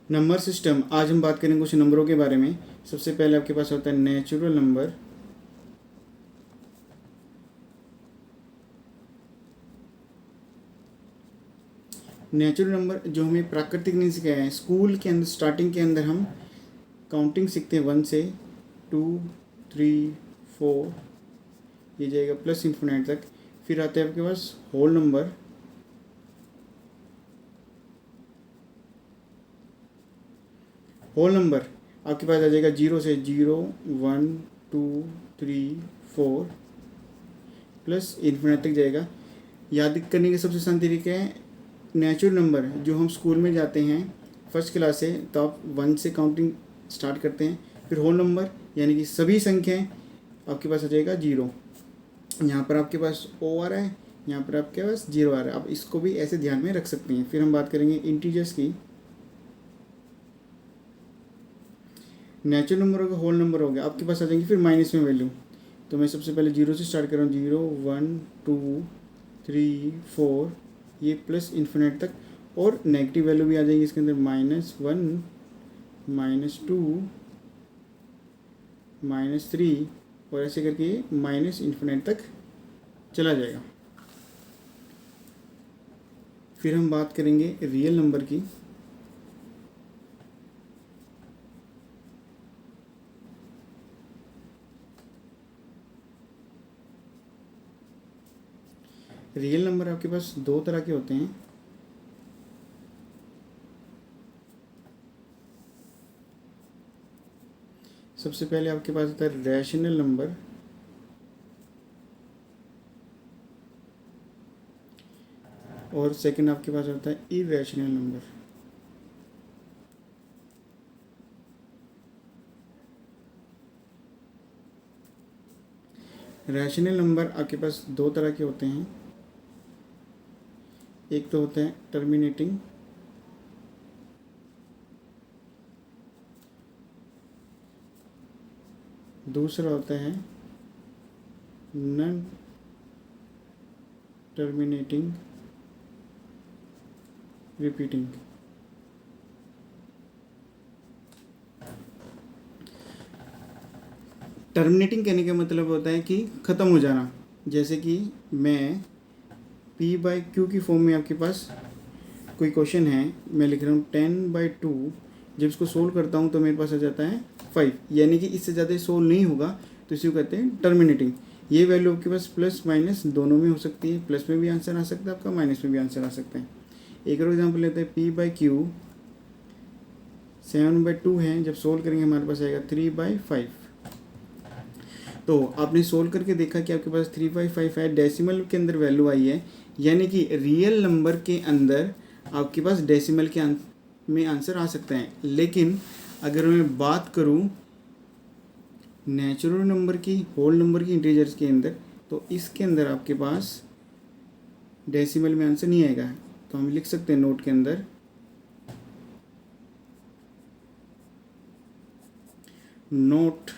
Number system. आज हम बात करेंगे कुछ नंबरों के बारे में। सबसे पहले आपके पास होता है नेचुरल नंबर। नेचुरल नंबर जो हमें प्राकृतिक नहीं सिखाया है, स्कूल के अंदर स्टार्टिंग के अंदर हम काउंटिंग सीखते हैं 1 से 2 3 4, ये जाएगा प्लस इन्फिनाइट तक। फिर आते हैं आपके पास होल नंबर। होल नंबर आपके पास आ जाएगा 0 से 0 1 2 3 4 प्लस इन्फिनाइट तक जाएगा। याद करने के सबसे आसान तरीके हैं नेचुरल नंबर। जो हम स्कूल में जाते हैं फर्स्ट क्लास से, तो आप 1 से काउंटिंग स्टार्ट करते हैं। फिर होल नंबर यानी कि सभी संख्याएं आपके पास आ जाएगा 0। यहाँ पर आपके पास ओ आ रहा है, यहाँ पर आपके पास 0 आ रहा है। आप इसको भी ऐसे ध्यान में रख सकते हैं। फिर हम बात करेंगे इंटीजर्स की। नेचुरल नंबर हो गया, होल नंबर हो गया, आपके पास आ जाएंगे फिर माइनस में वैल्यू। तो मैं सबसे पहले 0 से स्टार्ट कर रहा हूँ। 0 1 2 3 4, ये प्लस इन्फिनिट तक। और नेगेटिव वैल्यू भी आ जाएगी इसके अंदर, -1 -2 -3, और ऐसे करके माइनस इन्फिनिट तक चला जाएगा। फिर हम बात करेंगे रियल नंबर की। रियल नंबर आपके पास दो तरह के होते हैं। सबसे पहले आपके पास होता है रैशनल नंबर। और सेकंड आपके पास होता है इरेशनल नंबर। रैशनल नंबर आपके पास दो तरह के होते हैं। एक तो होता है टर्मिनेटिंग, दूसरा होता है नॉन टर्मिनेटिंग रिपीटिंग। टर्मिनेटिंग कहने का मतलब होता है कि ख़त्म हो जाना। जैसे कि मैं p/q की फॉर्म में आपके पास कोई क्वेश्चन है, मैं लिख रहा हूँ 10/2। जब इसको सोल्व करता हूँ तो मेरे पास आ जाता है 5, यानी कि इससे ज़्यादा सोल्व नहीं होगा, तो इसी को कहते हैं टर्मिनेटिंग। ये वैल्यू आपके पास प्लस माइनस दोनों में हो सकती है। प्लस में भी आंसर आ सकता है आपका, माइनस में भी आंसर आ सकता है। एक और एग्जाम्पल लेते हैं, p/q 7/2 है, जब सोल्व करेंगे हमारे पास आएगा 3/5। तो आपने सोल्व करके देखा कि आपके पास 3/5 है, डेसिमल के अंदर वैल्यू आई है, यानी कि रियल नंबर के अंदर आपके पास डेसिमल के में आंसर आ सकता है। लेकिन अगर मैं बात करूं नेचुरल नंबर की, होल नंबर की, इंटीजर्स के अंदर, तो इसके अंदर आपके पास डेसिमल में आंसर नहीं आएगा। तो हम लिख सकते हैं नोट के अंदर, नोट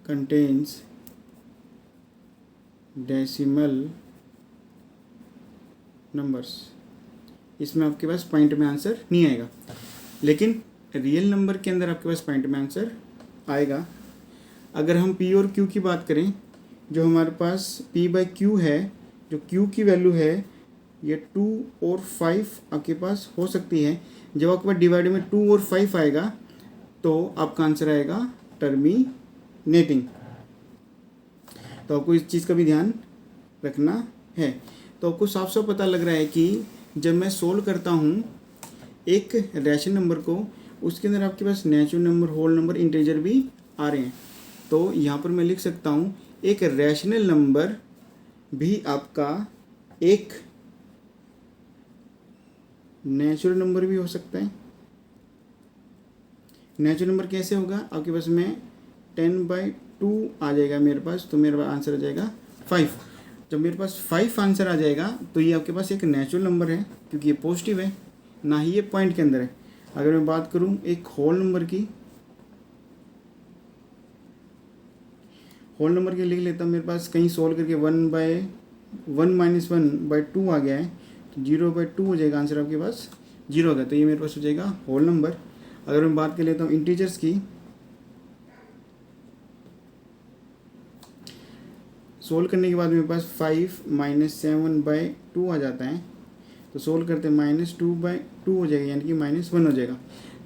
contains डेसिमल नंबर्स। इसमें आपके पास पॉइंट में आंसर नहीं आएगा, लेकिन रियल नंबर के अंदर आपके पास पॉइंट में आंसर आएगा। अगर हम p और q की बात करें, जो हमारे पास p/q है, जो q की वैल्यू है, ये 2 और 5 आपके पास हो सकती है। जब आपके पास डिवाइड में 2 और 5 आएगा तो आपका आंसर आएगा टर्मिनेटिंग। तो आपको इस चीज़ का भी ध्यान रखना है। तो आपको साफ साफ पता लग रहा है कि जब मैं सोल्व करता हूँ एक रैशनल नंबर को, उसके अंदर आपके पास natural number, whole number, integer भी आ रहे हैं। तो यहाँ पर मैं लिख सकता हूँ एक रैशनल नंबर भी आपका एक नेचुरल नंबर भी हो सकता है। नेचुरल नंबर कैसे होगा, आपके पास में 10/2 आ जाएगा मेरे पास, तो मेरा आंसर आ जाएगा 5। जब मेरे पास 5 आंसर आ जाएगा तो ये आपके पास एक नेचुरल नंबर है, क्योंकि ये पॉजिटिव है, ना ही ये पॉइंट के अंदर है। अगर मैं बात करूँ एक होल नंबर की, होल नंबर के लिख लेता हूँ। मेरे पास कहीं सोल्व करके 1/1 -1/2 आ गया है, तो 0/2 हो जाएगा आंसर आपके पास जीरो होगा, तो ये मेरे पास हो जाएगा होल नंबर। अगर मैं बात कर लेता हूँ इंटीजर्स की, सोल्व करने के बाद मेरे पास 5 - 7/2 आ जाता है, तो सोल्व करते हैं -2/2 हो जाएगा, यानी कि -1 हो जाएगा।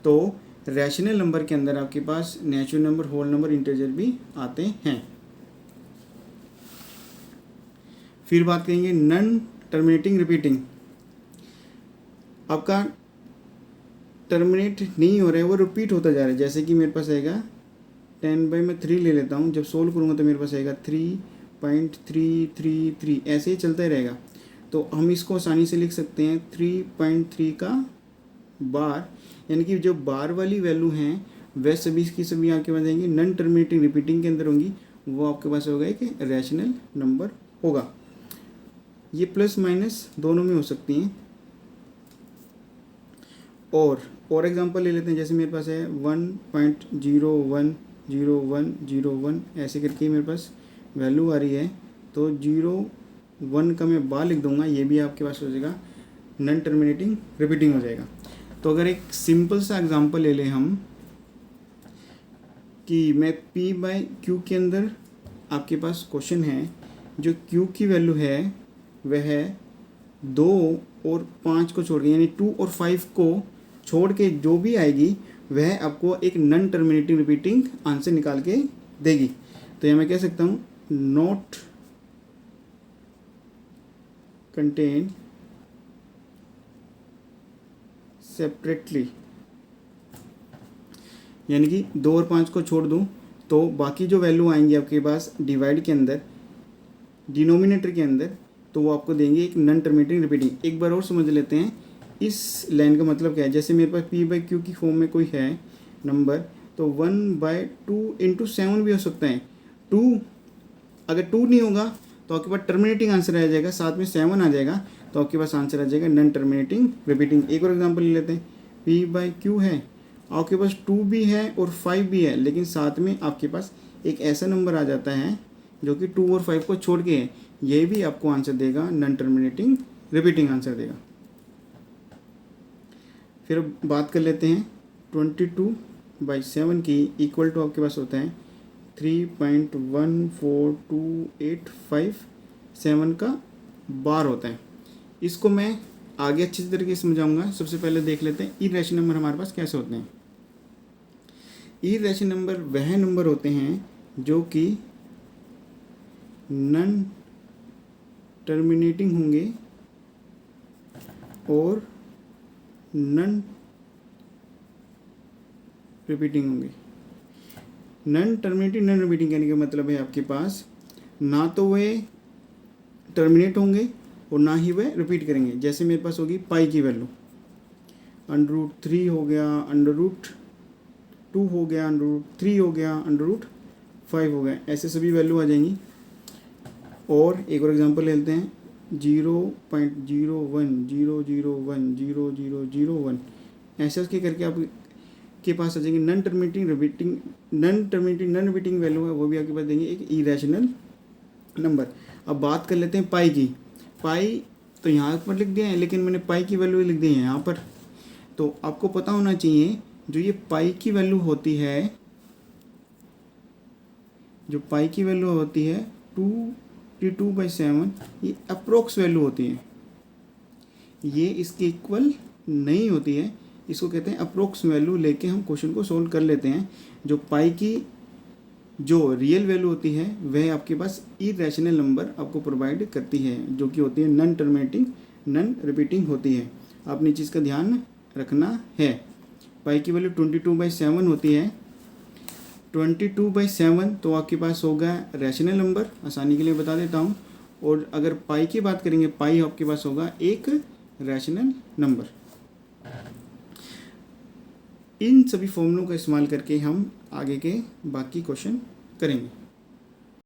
तो रैशनल नंबर के अंदर आपके पास natural number, whole number, integer भी आते हैं। फिर बात करेंगे नॉन टर्मिनेटिंग रिपीटिंग। आपका टर्मिनेट नहीं हो रहा है, वो रिपीट होता जा रहा है। जैसे कि मेरे पास आएगा 10/3 ले लेता हूँ, जब सोल्व करूँगा तो मेरे पास आएगा 3.333, ऐसे ही चलता ही रहेगा। तो हम इसको आसानी से लिख सकते हैं 3.3 का बार, यानी कि जो बार वाली वैल्यू हैं वह सभी की सभी आपके पास आएंगी नॉन टर्मिनेटिंग रिपीटिंग के अंदर होंगी, वो आपके पास होगा कि रैशनल नंबर होगा। ये प्लस माइनस दोनों में हो सकती हैं। और एग्जांपल ले लेते हैं, जैसे मेरे पास है 1.010101 ऐसे करके मेरे पास वैल्यू आ रही है, तो 0 1 का मैं बार लिख दूंगा, ये भी आपके पास हो जाएगा नॉन टर्मिनेटिंग रिपीटिंग हो जाएगा। तो अगर एक सिंपल सा एग्जांपल ले लें हम, कि मैं P/Q के अंदर आपके पास क्वेश्चन है, जो Q की वैल्यू है वह है 2 और 5 को छोड़ के, यानी 2 और 5 को छोड़ के जो भी आएगी वह आपको एक नॉन टर्मिनेटिंग रिपीटिंग आंसर निकाल के देगी। तो यह मैं कह सकता हूँ नॉट कंटेन सेपरेटली, यानी कि 2 और 5 को छोड़ दूँ तो बाकी जो वैल्यू आएंगी आपके पास डिवाइड के अंदर, डिनोमिनेटर के अंदर, तो वो आपको देंगे एक नॉन टर्मिनेटिंग रिपीटिंग। एक बार और समझ लेते हैं इस लाइन का मतलब क्या है। जैसे मेरे पास P/Q की फॉर्म में कोई है नंबर, तो 1/2 × 7 भी हो सकता है। 2 अगर 2 नहीं होगा तो आपके पास टर्मिनेटिंग आंसर आ जाएगा, साथ में 7 आ जाएगा, तो आपके पास आंसर आ जाएगा नॉन टर्मिनेटिंग रिपीटिंग। एक और एग्जांपल ले लेते हैं, P/Q है, आपके पास 2 भी है और 5 भी है, लेकिन साथ में आपके पास एक ऐसा नंबर आ जाता है जो कि 2 और 5 को छोड़ के है, ये भी आपको आंसर देगा नॉन टर्मिनेटिंग रिपीटिंग आंसर देगा। फिर बात कर लेते हैं 22/7 की, इक्वल टू आपके पास होता है 3.14285 का बार होता है। इसको मैं आगे अच्छी तरीके से समझाऊंगा। सबसे पहले देख लेते हैं इरेशनल नंबर हमारे पास कैसे होते हैं। इरेशनल नंबर वह नंबर होते हैं जो कि नॉन टर्मिनेटिंग होंगे और नॉन रिपीटिंग होंगे। नॉन टर्मिनेटिंग नॉन रिपीटिंग कहने का मतलब है आपके पास ना तो वे टर्मिनेट होंगे और ना ही वे रिपीट करेंगे। जैसे मेरे पास होगी पाई की वैल्यू √3 हो गया, √2 हो गया, √3 हो गया, √5 हो गया, ऐसे सभी वैल्यू आ जाएंगी। और एक और एग्जांपल लेते हैं 0.0100100001 ऐसे उसके करके आप के पास आ जाएंगे non terminating non repeating value है, वो भी आपके पास देंगे एक इरेशनल नंबर। अब बात कर लेते हैं पाई की। पाई तो यहाँ पर लिख दिया है, लेकिन मैंने पाई की वैल्यू लिख दी है यहाँ पर। तो आपको पता होना चाहिए जो ये पाई की वैल्यू होती है, जो पाई की वैल्यू होती है 2/7, ये अप्रोक्स वैल्यू होती है, ये इसके इक्वल नहीं होती है। इसको कहते हैं अप्रोक्स वैल्यू, लेके हम क्वेश्चन को सोल्व कर लेते हैं। जो पाई की जो रियल वैल्यू होती है वह आपके पास इरेशनल नंबर आपको प्रोवाइड करती है, जो कि होती है नॉन टर्मिनेटिंग नॉन रिपीटिंग होती है। आपने चीज़ का ध्यान रखना है। पाई की वैल्यू 22/7 होती है। 22/7 तो आपके पास होगा रैशनल नंबर, आसानी के लिए बता देता हूँ। और अगर पाई की बात करेंगे, पाई आपके पास होगा एक रैशनल नंबर। इन सभी फॉर्मूलों का इस्तेमाल करके हम आगे के बाकी क्वेश्चन करेंगे।